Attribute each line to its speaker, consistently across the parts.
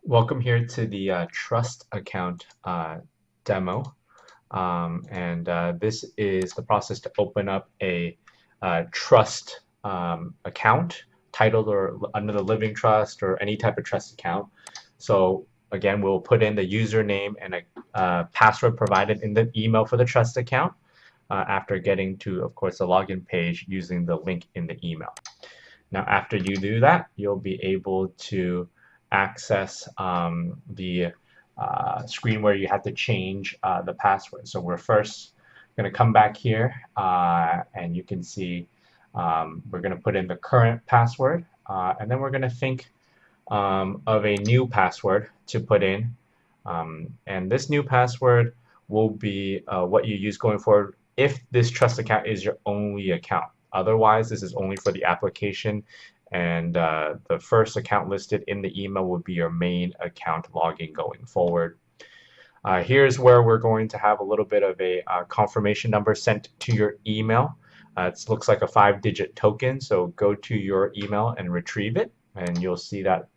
Speaker 1: Welcome here to the trust account demo. This is the process to open up a trust account titled or under the living trust or any type of trust account. So again, we'll put in the username and a password provided in the email for the trust account after getting to, of course, the login page using the link in the email. Now, after you do that, you'll be able to access the screen where you have to change the password. So we're first going to come back here and you can see we're going to put in the current password and then we're going to think of a new password to put in. And this new password will be what you use going forward if this trust account is your only account. Otherwise, this is only for the application, and the first account listed in the email would be your main account login going forward. Here's where we're going to have a little bit of a confirmation number sent to your email. It looks like a 5-digit token, so go to your email and retrieve it, and you'll see that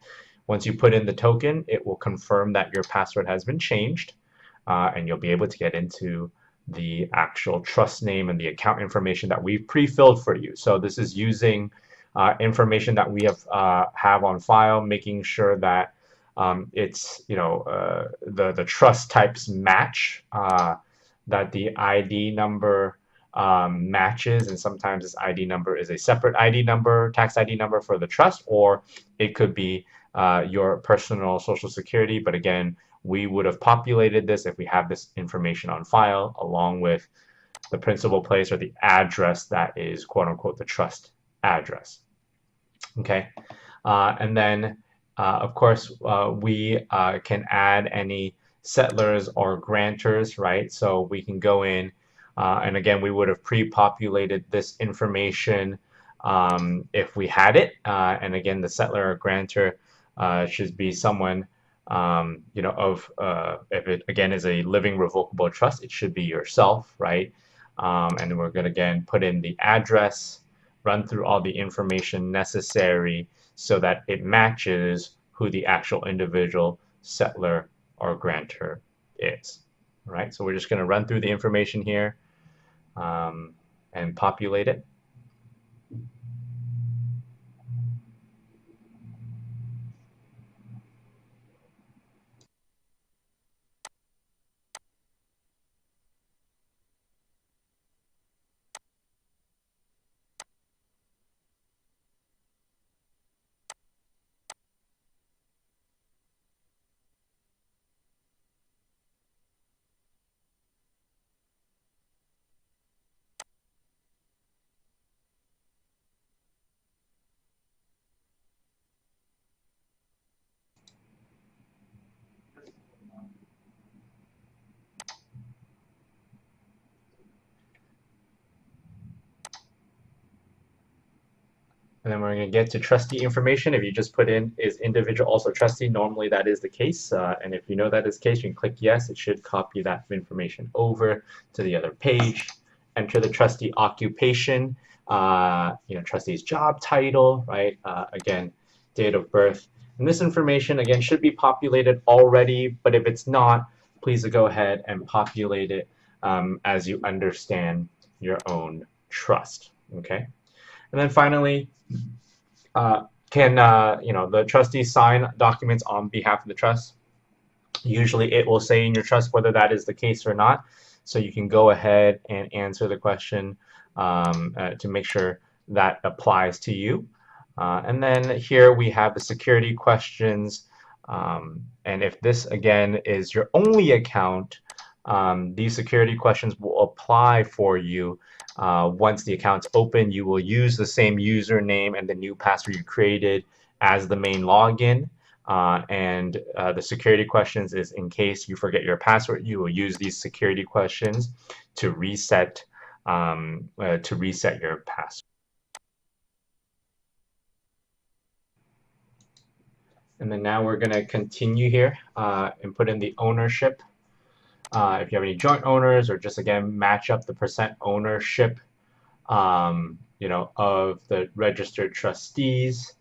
Speaker 1: once you put in the token, it will confirm that your password has been changed, and you'll be able to get into the actual trust name and the account information that we've pre-filled for you. So this is using information that we have on file, making sure that it's the trust types match, that the ID number matches, and sometimes this ID number is a separate ID number, tax ID number for the trust, or it could be your personal social security. But again, we would have populated this if we have this information on file along with the principal place or the address that is quote unquote the trust address. Okay, and then of course we can add any settlers or grantors, right? So we can go in and again we would have pre-populated this information if we had it, and again the settler or grantor should be someone if it again is a living revocable trust, it should be yourself, right? And we're going to again put in the address, run through all the information necessary so that it matches who the actual individual settler or grantor is. All right, so we're just going to run through the information here and populate it. And then we're going to get to trustee information. If you just put in is individual also trustee, normally that is the case. And if you know that is the case, you can click yes. It should copy that information over to the other page. Enter the trustee occupation, trustee's job title, right? Again, date of birth. And this information, again, should be populated already. But if it's not, please go ahead and populate it as you understand your own trust, okay? And then finally, can the trustee sign documents on behalf of the trust? Usually it will say in your trust whether that is the case or not. So you can go ahead and answer the question to make sure that applies to you. And then here we have the security questions. And if this, again, is your only account, these security questions will apply for you. Once the account's open, you will use the same username and the new password you created as the main login. The security questions is in case you forget your password, you will use these security questions to reset your password. And then now we're going to continue here and put in the ownership. If you have any joint owners, or just again match up the percent ownership of the registered trustees.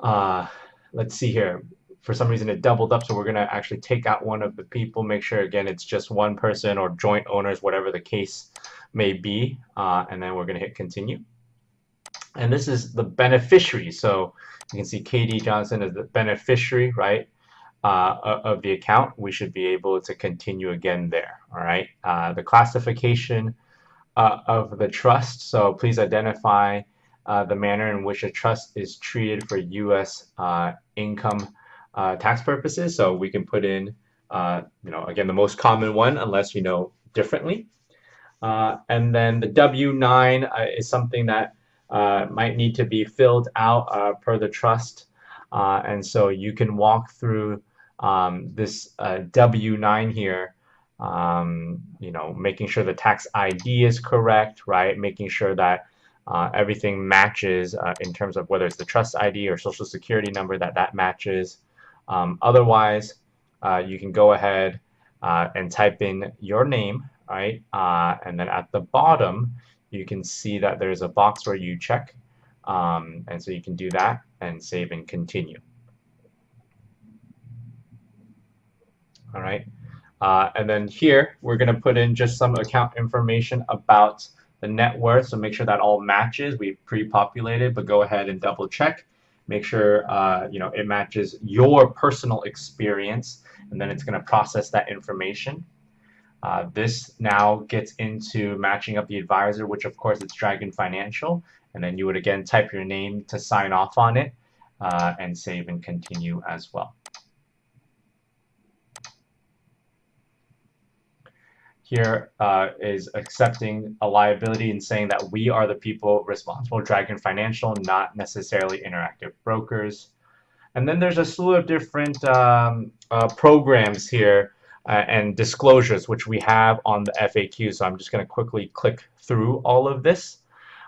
Speaker 1: Let's see here. for some reason it doubled up, so we're going to actually take out one of the people, make sure again it's just one person or joint owners, whatever the case may be, and then we're going to hit continue. And this is the beneficiary, so you can see Katie Johnson is the beneficiary, right, of the account. We should be able to continue again there. All right, the classification of the trust, so please identify the manner in which a trust is treated for U.S. Income tax purposes. So we can put in, again, the most common one, unless you know differently. And then the W-9 is something that might need to be filled out per the trust. And so you can walk through this W-9 here, making sure the tax ID is correct, right? Making sure that everything matches in terms of whether it's the trust ID or social security number, that matches. Otherwise, you can go ahead and type in your name, right? And then at the bottom, you can see that there's a box where you check. And so you can do that and save and continue. All right. And then here, we're going to put in just some account information about the net worth. So make sure that all matches. We've pre-populated, but go ahead and double check. Make sure it matches your personal experience, and then it's going to process that information. This now gets into matching up the advisor, which of course it's Dragon Financial, and then you would again type your name to sign off on it and save and continue as well. Here is accepting a liability and saying that we are the people responsible, Dragon Financial, not necessarily Interactive Brokers. And then there's a slew of different programs here and disclosures which we have on the FAQ. So I'm just going to quickly click through all of this.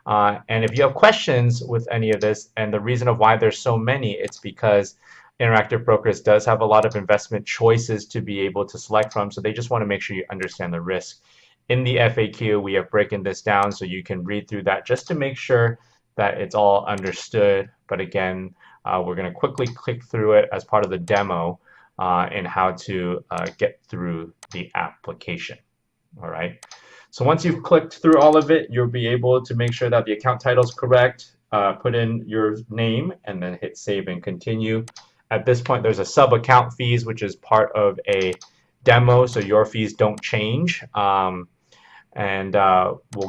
Speaker 1: And if you have questions with any of this, and the reason of why there's so many, it's because Interactive Brokers does have a lot of investment choices to be able to select from, so they just want to make sure you understand the risk. In the FAQ, we have broken this down so you can read through that just to make sure that it's all understood. But again, we're going to quickly click through it as part of the demo and how to get through the application. All right. So once you've clicked through all of it, you'll be able to make sure that the account title is correct, put in your name, and then hit save and continue. At this point, there's a sub-account fees, which is part of a demo, so your fees don't change. We'll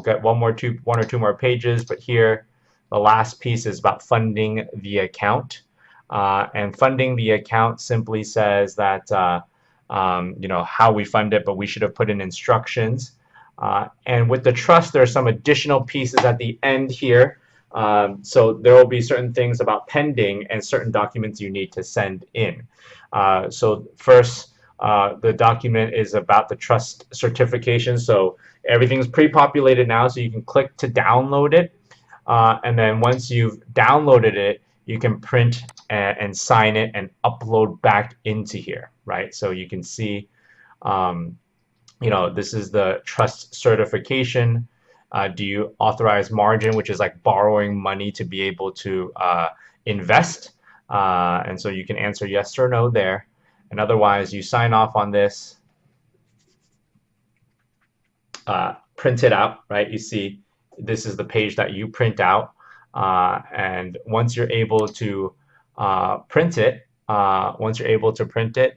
Speaker 1: get one or two more pages, but here, the last piece is about funding the account. And funding the account simply says that, how we fund it, but we should have put in instructions. And with the trust, there are some additional pieces at the end here. So there will be certain things about pending and certain documents you need to send in. So first, the document is about the trust certification. So everything's pre-populated now, so you can click to download it. And then once you've downloaded it, you can print and sign it and upload back into here, right? So you can see, this is the trust certification. Do you authorize margin, which is like borrowing money to be able to invest? And so you can answer yes or no there. And otherwise, you sign off on this, print it out, right? You see, this is the page that you print out. And once you're able to print it,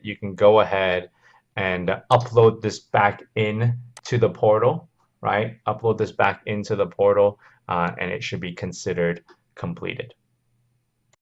Speaker 1: you can go ahead and upload this back in to the portal. Right? Upload this back into the portal and it should be considered completed.